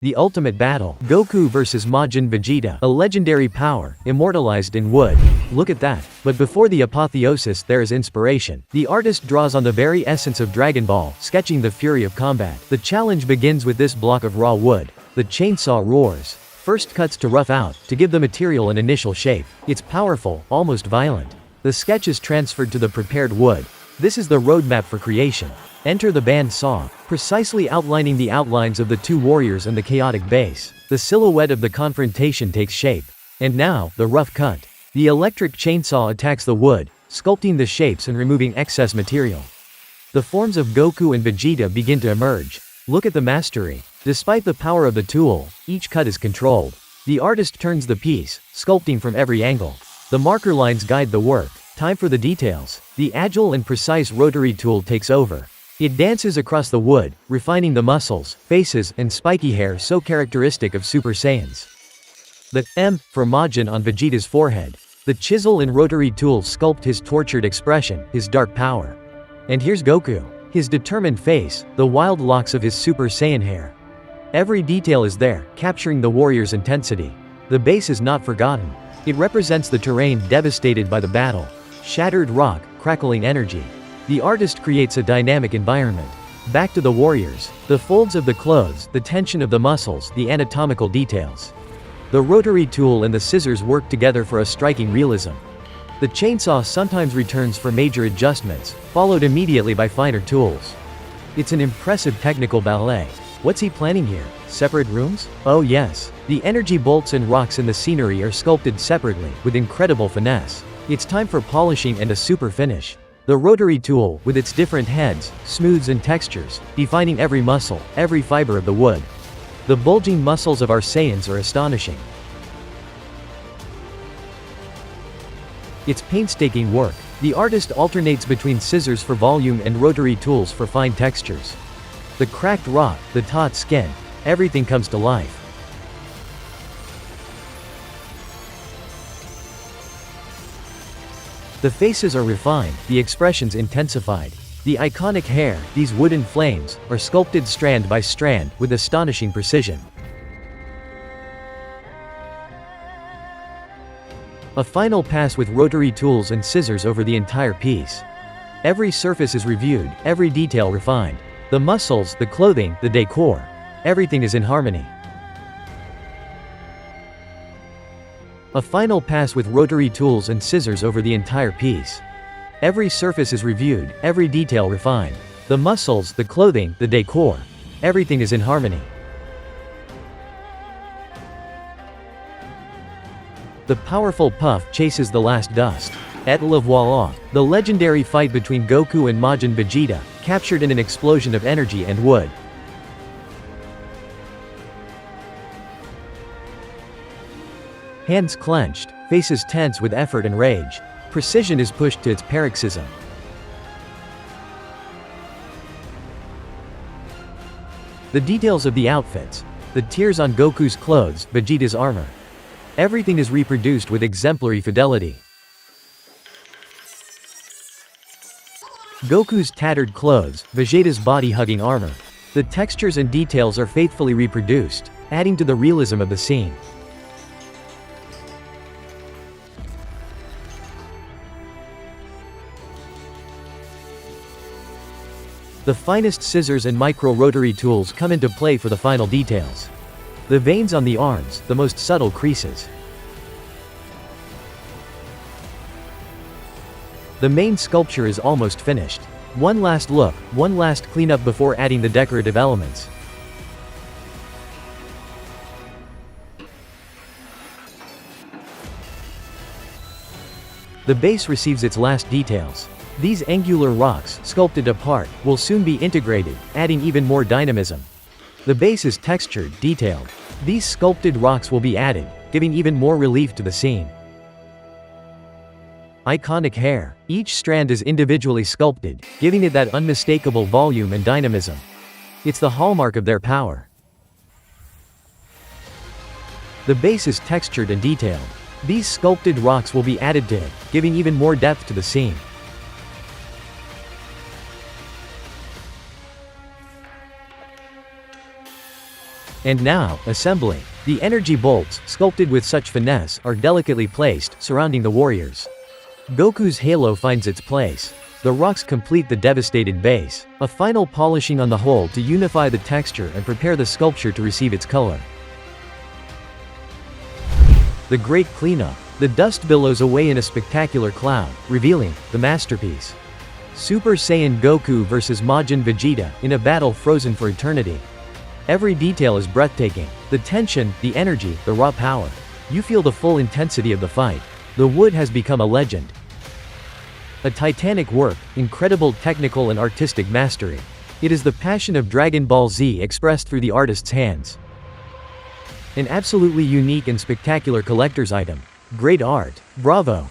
The ultimate battle. Goku vs Majin Vegeta. A legendary power, immortalized in wood. Look at that. But before the apotheosis there is inspiration. The artist draws on the very essence of Dragon Ball, sketching the fury of combat. The challenge begins with this block of raw wood. The chainsaw roars. First cuts to rough out, to give the material an initial shape. It's powerful, almost violent. The sketch is transferred to the prepared wood. This is the roadmap for creation. Enter the band saw, precisely outlining the outlines of the two warriors and the chaotic base. The silhouette of the confrontation takes shape. And now, the rough cut. The electric chainsaw attacks the wood, sculpting the shapes and removing excess material. The forms of Goku and Vegeta begin to emerge. Look at the mastery. Despite the power of the tool, each cut is controlled. The artist turns the piece, sculpting from every angle. The marker lines guide the work. Time for the details. The agile and precise rotary tool takes over. It dances across the wood, refining the muscles, faces, and spiky hair so characteristic of Super Saiyans. The M for Majin on Vegeta's forehead. The chisel and rotary tools sculpt his tortured expression, his dark power. And here's Goku. His determined face, the wild locks of his Super Saiyan hair. Every detail is there, capturing the warrior's intensity. The base is not forgotten. It represents the terrain devastated by the battle. Shattered rock, crackling energy. The artist creates a dynamic environment. Back to the warriors. The folds of the clothes, the tension of the muscles, the anatomical details. The rotary tool and the scissors work together for a striking realism. The chainsaw sometimes returns for major adjustments, followed immediately by finer tools. It's an impressive technical ballet. What's he planning here? Separate rooms? Oh yes. The energy bolts and rocks in the scenery are sculpted separately, with incredible finesse. It's time for polishing and a super finish. The rotary tool, with its different heads, smooths and textures, defining every muscle, every fiber of the wood. The bulging muscles of our Saiyans are astonishing. It's painstaking work. The artist alternates between scissors for volume and rotary tools for fine textures. The cracked rock, the taut skin, everything comes to life. The faces are refined, the expressions intensified. The iconic hair, these wooden flames, are sculpted strand by strand, with astonishing precision. A final pass with rotary tools and scissors over the entire piece. Every surface is reviewed, every detail refined. The muscles, the clothing, the decor. Everything is in harmony. A final pass with rotary tools and scissors over the entire piece. Every surface is reviewed, every detail refined. The muscles, the clothing, the decor. Everything is in harmony. The powerful puff chases the last dust. Et le voilà, the legendary fight between Goku and Majin Vegeta, captured in an explosion of energy and wood. Hands clenched, faces tense with effort and rage. Precision is pushed to its paroxysm. The details of the outfits. The tears on Goku's clothes, Vegeta's armor. Everything is reproduced with exemplary fidelity. Goku's tattered clothes, Vegeta's body-hugging armor. The textures and details are faithfully reproduced, adding to the realism of the scene. The finest scissors and micro-rotary tools come into play for the final details. The veins on the arms, the most subtle creases. The main sculpture is almost finished. One last look, one last cleanup before adding the decorative elements. The base receives its last details. These angular rocks, sculpted apart, will soon be integrated, adding even more dynamism. The base is textured, detailed. These sculpted rocks will be added, giving even more relief to the scene. Iconic hair. Each strand is individually sculpted, giving it that unmistakable volume and dynamism. It's the hallmark of their power. The base is textured and detailed. These sculpted rocks will be added to it, giving even more depth to the scene. And now, assembly. The energy bolts, sculpted with such finesse, are delicately placed, surrounding the warriors. Goku's halo finds its place. The rocks complete the devastated base, a final polishing on the whole to unify the texture and prepare the sculpture to receive its color. The great cleanup. The dust billows away in a spectacular cloud, revealing the masterpiece. Super Saiyan Goku vs Majin Vegeta, in a battle frozen for eternity. Every detail is breathtaking. The tension, the energy, the raw power. You feel the full intensity of the fight. The wood has become a legend. A titanic work, incredible technical and artistic mastery. It is the passion of Dragon Ball Z expressed through the artist's hands. An absolutely unique and spectacular collector's item. Great art. Bravo!